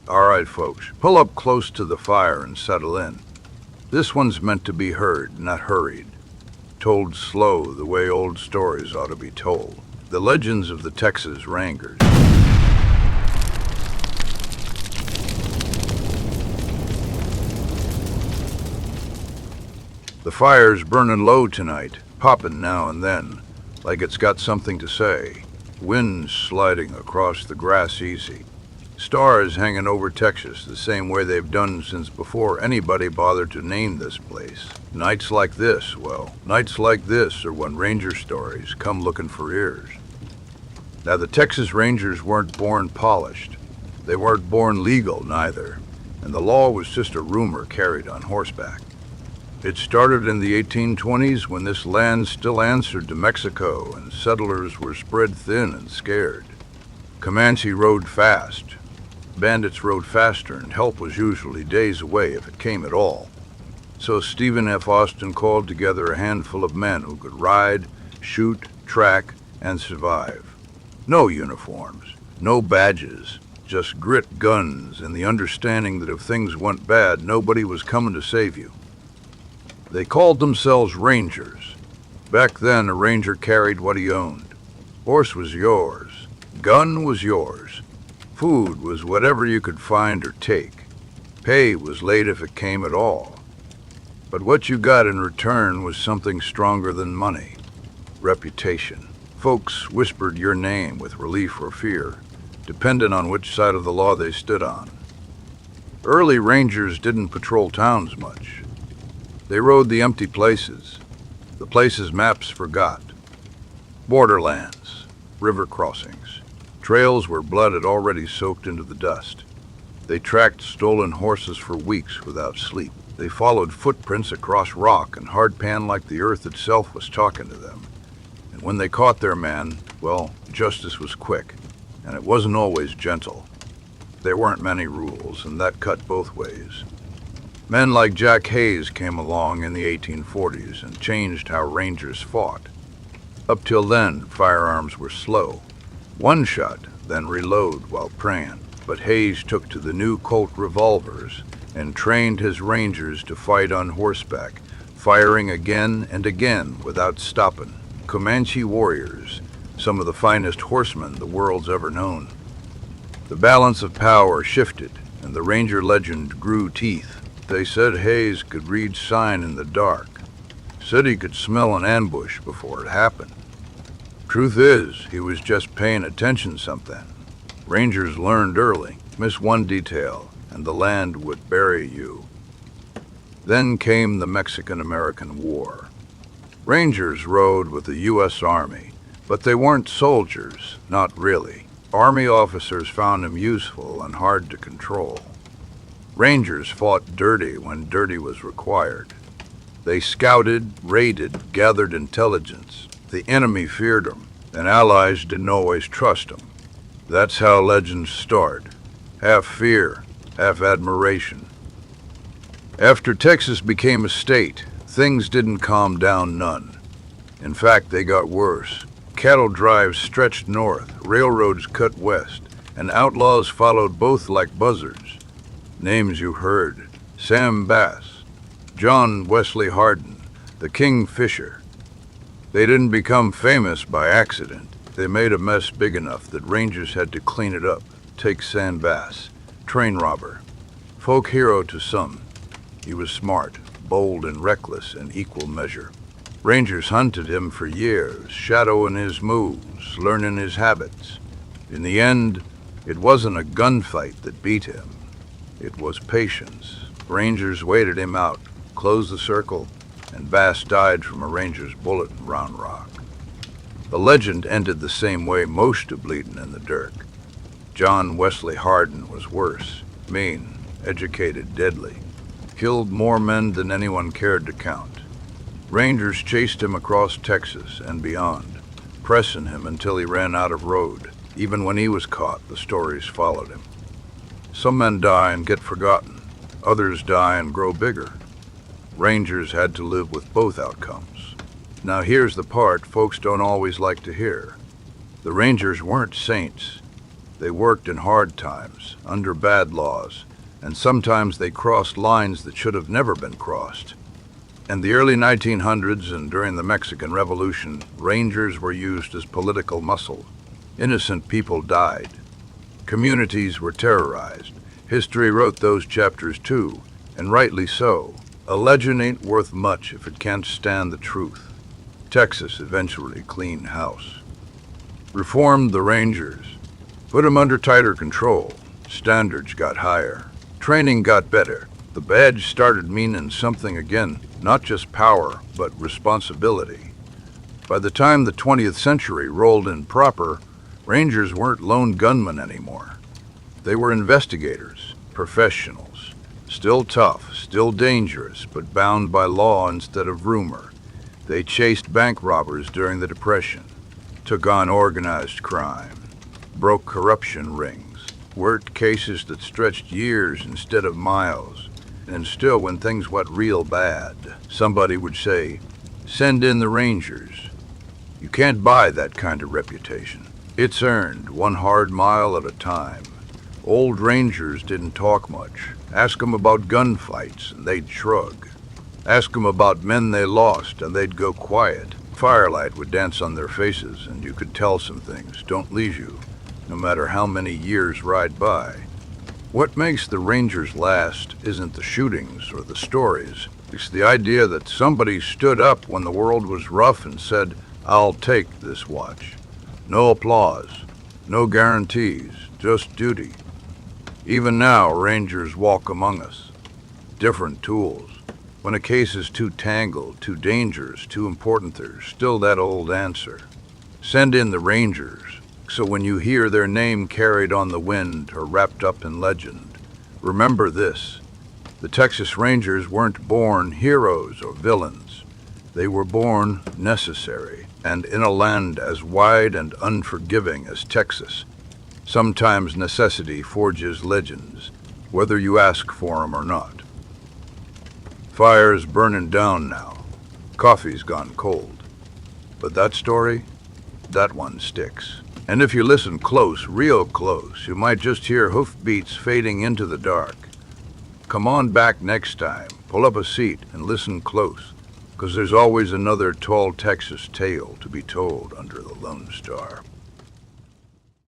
Alright, folks, pull up close to the fire and settle in. This one's meant to be heard, not hurried. Told slow, the way old stories ought to be told. The legends of the Texas Rangers. The fire's burning low tonight, popping now and then, like it's got something to say. Winds sliding across the grass easy. Stars hanging over Texas the same way they've done since before anybody bothered to name this place. Nights like this, nights like this are when ranger stories come looking for ears. Now, the Texas Rangers weren't born polished. They weren't born legal, neither, and the law was just a rumor carried on horseback. It started in the 1820s when this land still answered to Mexico and settlers were spread thin and scared. Comanche rode fast. Bandits rode faster, and help was usually days away if it came at all. So Stephen F. Austin called together a handful of men who could ride, shoot, track, and survive. No uniforms, no badges, just grit, guns, and the understanding that if things went bad, nobody was coming to save you. They called themselves Rangers. Back then, a ranger carried what he owned. Horse was yours. Gun was yours. Food was whatever you could find or take. Pay was late if it came at all. But what you got in return was something stronger than money. Reputation. Folks whispered your name with relief or fear, depending on which side of the law they stood on. Early rangers didn't patrol towns much. They rode the empty places, the places maps forgot. Borderlands, river crossings, trails where blood had already soaked into the dust. They tracked stolen horses for weeks without sleep. They followed footprints across rock and hardpan like the earth itself was talking to them. And when they caught their man, justice was quick, and it wasn't always gentle. There weren't many rules, and that cut both ways. Men like Jack Hayes came along in the 1840s and changed how rangers fought. Up till then, firearms were slow. One shot, then reload while praying. But Hayes took to the new Colt revolvers and trained his rangers to fight on horseback, firing again and again without stopping. Comanche warriors, some of the finest horsemen the world's ever known. The balance of power shifted, and the ranger legend grew teeth. They said Hayes could read sign in the dark. Said he could smell an ambush before it happened. Truth is, he was just paying attention something. Rangers learned early. Miss one detail, and the land would bury you. Then came the Mexican-American War. Rangers rode with the U.S. Army, but they weren't soldiers, not really. Army officers found them useful and hard to control. Rangers fought dirty when dirty was required. They scouted, raided, gathered intelligence. The enemy feared them, and allies didn't always trust them. That's how legends start. Half fear, half admiration. After Texas became a state, things didn't calm down none. In fact, they got worse. Cattle drives stretched north, railroads cut west, and outlaws followed both like buzzards. Names you heard: Sam Bass, John Wesley Hardin, the Kingfisher. They didn't become famous by accident. They made a mess big enough that rangers had to clean it up. Take Sam Bass, train robber, folk hero to some. He was smart, bold, and reckless in equal measure. Rangers hunted him for years, shadowing his moves, learning his habits. In the end, it wasn't a gunfight that beat him. It was patience. Rangers waited him out, closed the circle, and Bass died from a ranger's bullet in Round Rock. The legend ended the same way most of bleeding in the dirt. John Wesley Hardin was worse, mean, educated, deadly. Killed more men than anyone cared to count. Rangers chased him across Texas and beyond, pressing him until he ran out of road. Even when he was caught, the stories followed him. Some men die and get forgotten. Others die and grow bigger. Rangers had to live with both outcomes. Now here's the part folks don't always like to hear. The Rangers weren't saints. They worked in hard times, under bad laws, and sometimes they crossed lines that should have never been crossed. In the early 1900s and during the Mexican Revolution, Rangers were used as political muscle. Innocent people died. Communities were terrorized. History wrote those chapters too, and rightly so. A legend ain't worth much if it can't stand the truth. Texas eventually cleaned house. Reformed the Rangers. Put 'em under tighter control. Standards got higher. Training got better. The badge started meaning something again, not just power, but responsibility. By the time the 20th century rolled in proper, Rangers weren't lone gunmen anymore. They were investigators, professionals, still tough, still dangerous, but bound by law instead of rumor. They chased bank robbers during the Depression, took on organized crime, broke corruption rings, worked cases that stretched years instead of miles. And still, when things went real bad, somebody would say, "Send in the Rangers." You can't buy that kind of reputation. It's earned, one hard mile at a time. Old Rangers didn't talk much. Ask 'em about gunfights, and they'd shrug. Ask 'em about men they lost, and they'd go quiet. Firelight would dance on their faces, and you could tell some things don't leave you, no matter how many years ride by. What makes the Rangers last isn't the shootings or the stories. It's the idea that somebody stood up when the world was rough and said, "I'll take this watch." No applause, no guarantees, just duty. Even now, Rangers walk among us. Different tools. When a case is too tangled, too dangerous, too important, there's still that old answer. Send in the Rangers. So when you hear their name carried on the wind or wrapped up in legend, remember this. The Texas Rangers weren't born heroes or villains. They were born necessary, and in a land as wide and unforgiving as Texas, sometimes necessity forges legends, whether you ask for 'em or not. Fire's burning down now. Coffee's gone cold. But that story, that one sticks. And if you listen close, real close, you might just hear hoofbeats fading into the dark. Come on back next time, pull up a seat and listen close, 'cause there's always another tall Texas tale to be told under the Lone Star.